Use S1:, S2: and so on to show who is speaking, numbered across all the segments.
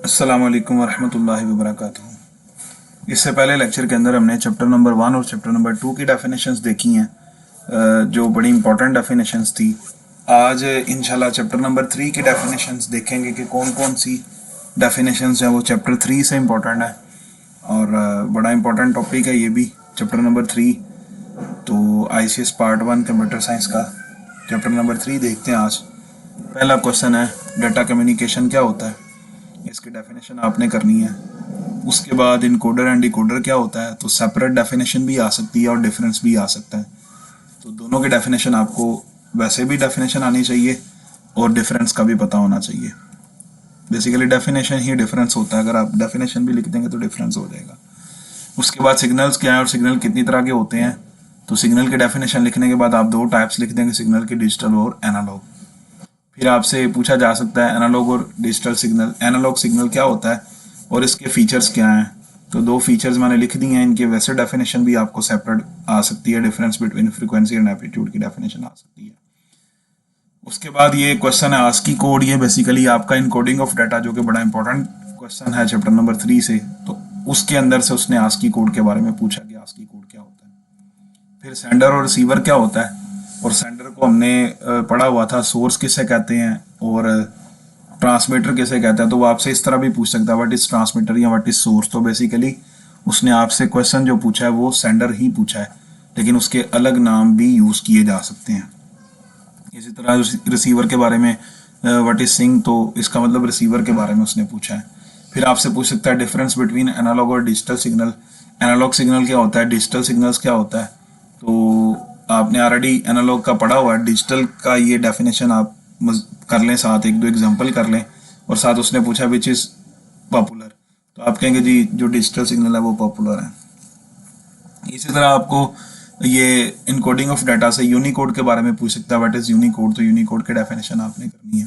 S1: अस्सलाम वालेकुम वरहमतुल्लाहि वबरकातुहू। इससे पहले लेक्चर के अंदर हमने चैप्टर नंबर 1 और चैप्टर नंबर 2 की डेफिनेशंस देखी हैं, जो बड़ी इंपॉर्टेंट डेफिनेशंस थी। आज इंशाल्लाह चैप्टर नंबर 3 की डेफिनेशंस देखेंगे कि कौन कौन सी डेफिनेशंस हैं वो चैप्टर 3 से इम्पोर्टेंट है और बड़ा इंपॉर्टेंट टॉपिक है ये भी, चैप्टर नंबर 3। तो ICS पार्ट 1 कंप्यूटर साइंस का चैप्टर नंबर 3 देखते हैं आज। पहला क्वेश्चन है, डाटा कम्युनिकेशन क्या होता है, इसकी डेफिनेशन आपने करनी है। उसके बाद इनकोडर एंड डिकोडर क्या होता है, तो सेपरेट डेफिनेशन भी आ सकती है और डिफरेंस भी आ सकता है। तो दोनों की डेफिनेशन आपको, वैसे भी डेफिनेशन आनी चाहिए और डिफरेंस का भी पता होना चाहिए। बेसिकली डेफिनेशन ही डिफरेंस होता है, अगर आप डेफिनेशन भी लिख देंगे तो डिफरेंस हो जाएगा। उसके बाद सिग्नल्स क्या है और सिग्नल कितनी तरह के होते हैं। तो सिग्नल की डेफिनेशन लिखने के बाद आप दो टाइप्स लिख देंगे सिग्नल के, डिजिटल और एनालॉग। फिर आपसे पूछा जा सकता है एनालॉग और डिजिटल सिग्नल, एनालॉग सिग्नल क्या होता है और इसके फीचर्स क्या हैं। तो दो फीचर्स मैंने लिख दिए हैं, इनके वैसे डेफिनेशन भी आपको सेपरेट आ सकती है, difference between frequency and amplitude की डेफिनेशन आ सकती है। उसके बाद ये क्वेश्चन है आस्की कोड, ये बेसिकली आपका इनकोडिंग ऑफ डाटा, जो कि बड़ा इंपॉर्टेंट क्वेश्चन है चैप्टर नंबर 3 से। तो उसके अंदर से उसने आस्की कोड के बारे में पूछा कि आस्की कोड क्या होता है। फिर सेंडर और रिसीवर क्या होता है, और सेंडर को हमने पढ़ा हुआ था, सोर्स किसे कहते हैं और ट्रांसमीटर किसे कहते हैं। तो वो आपसे इस तरह भी पूछ सकता है, व्हाट इज ट्रांसमीटर या व्हाट इज सोर्स। तो बेसिकली उसने आपसे क्वेश्चन जो पूछा है वो सेंडर ही पूछा है, लेकिन उसके अलग नाम भी यूज़ किए जा सकते हैं। इसी तरह रिसीवर के बारे में व्हाट इज सिंक, तो इसका मतलब रिसीवर के बारे में उसने पूछा है। फिर आपसे पूछ सकता है डिफरेंस बिटवीन एनालॉग और डिजिटल सिग्नल, एनालॉग सिग्नल क्या होता है, डिजिटल सिग्नल्स क्या होता है। तो आपने ऑलरेडी एनालॉग का पढ़ा हुआ है, डिजिटल का ये डेफिनेशन आप कर लें, साथ एक दो एग्जांपल कर लें। और साथ उसने पूछा विच इज़ पॉपुलर, तो आप कहेंगे जी जो डिजिटल सिग्नल है वो पॉपुलर है। इसी तरह आपको ये इनकोडिंग ऑफ डाटा से यूनिकोड के बारे में पूछ सकता है, व्हाट इज यूनिकोड। तो यूनिकोड की डेफिनेशन आपने करनी है।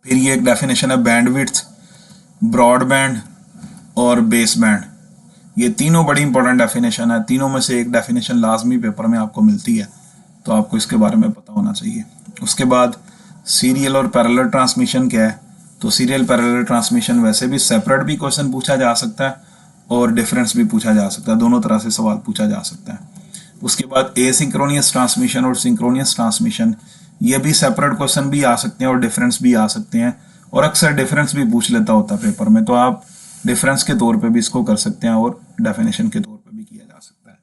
S1: फिर ये एक डेफिनेशन है बैंडविड्थ, ब्रॉडबैंड और बेस बैंड। ये तीनों बड़ी इंपॉर्टेंट डेफिनेशन है, तीनों में से एक डेफिनेशन लाजमी पेपर में आपको मिलती है, तो आपको इसके बारे में पता होना चाहिए। उसके बाद सीरियल और पैरेलल ट्रांसमिशन क्या है। तो सीरियल पैरेलल ट्रांसमिशन वैसे भी सेपरेट भी क्वेश्चन पूछा जा सकता है और डिफरेंस भी पूछा जा सकता है, दोनों तरह से सवाल पूछा जा सकता है। उसके बाद एसिंक्रोनियस ट्रांसमिशन और सिंक्रोनियस ट्रांसमिशन, ये भी सेपरेट क्वेश्चन भी आ सकते हैं और डिफरेंस भी आ सकते हैं, और अक्सर डिफरेंस भी पूछ लेता होता है पेपर में, तो आप डिफरेंस के तौर पे भी इसको कर सकते हैं और डेफिनेशन के तौर पे भी किया जा सकता है।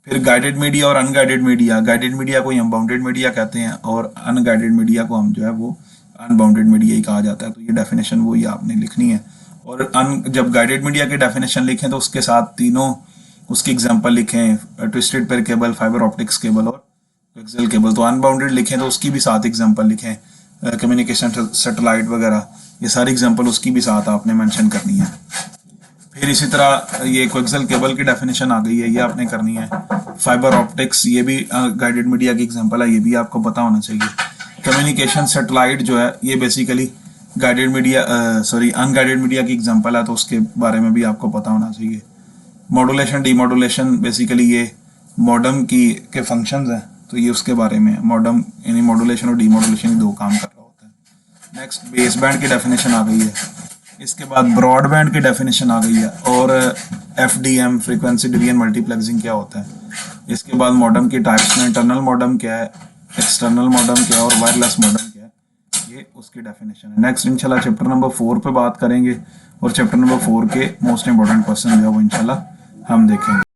S1: फिर गाइडेड मीडिया और अनगाइडेड मीडिया, गाइडेड मीडिया को हम बाउंडेड मीडिया कहते हैं और अनगाइडेड मीडिया को हम जो है वो अनबाउंडेड मीडिया ही कहा जाता है। तो ये डेफिनेशन वो ही आपने लिखनी है। और जब गाइडेड मीडिया की डेफिनेशन लिखें तो उसके साथ तीनों उसकी एग्जाम्पल लिखें, twisted pair cable, fibre optics cable और कोएक्सियल केबल। तो अनबाउंडेड लिखें तो उसकी भी साथ एग्जाम्पल लिखें, कम्युनिकेशन सैटेलाइट वगैरह, ये सारी एग्जाम्पल उसकी भी साथ आपने मेंशन करनी है। फिर इसी तरह ये कोएक्सियल केबल की डेफिनेशन आ गई है, ये आपने करनी है। फाइबर ऑप्टिक्स, ये भी गाइडेड मीडिया की एग्जांपल है, ये भी आपको पता होना चाहिए। कम्युनिकेशन सैटेलाइट जो है ये basically guided media unguided media की एग्जांपल है, तो उसके बारे में भी आपको पता होना चाहिए। मॉड्यूलेशन डीमॉड्यूलेशन, बेसिकली ये मॉडम के फंक्शंस हैं, तो ये उसके बारे में है। मॉडम यानी मॉड्यूलेशन और डीमॉड्यूलेशन दो काम कर रहा होता है। नेक्स्ट बेस बैंड की डेफिनेशन आ गई है। इसके बाद ब्रॉडबैंड की डेफिनेशन आ गई है, और FDM फ्रीक्वेंसी डिवीजन मल्टीप्लेक्सिंग क्या होता है। इसके बाद मॉडम की टाइप्स में इंटरनल मॉडम क्या है, एक्सटर्नल मॉडम क्या है और वायरलेस मॉडम क्या है, ये उसकी डेफिनेशन है। नेक्स्ट इंशाल्लाह चैप्टर नंबर 4 पे बात करेंगे, और चैप्टर नंबर 4 के मोस्ट इंपॉर्टेंट क्वेश्चन जो है वो इंशाल्लाह हम देखेंगे।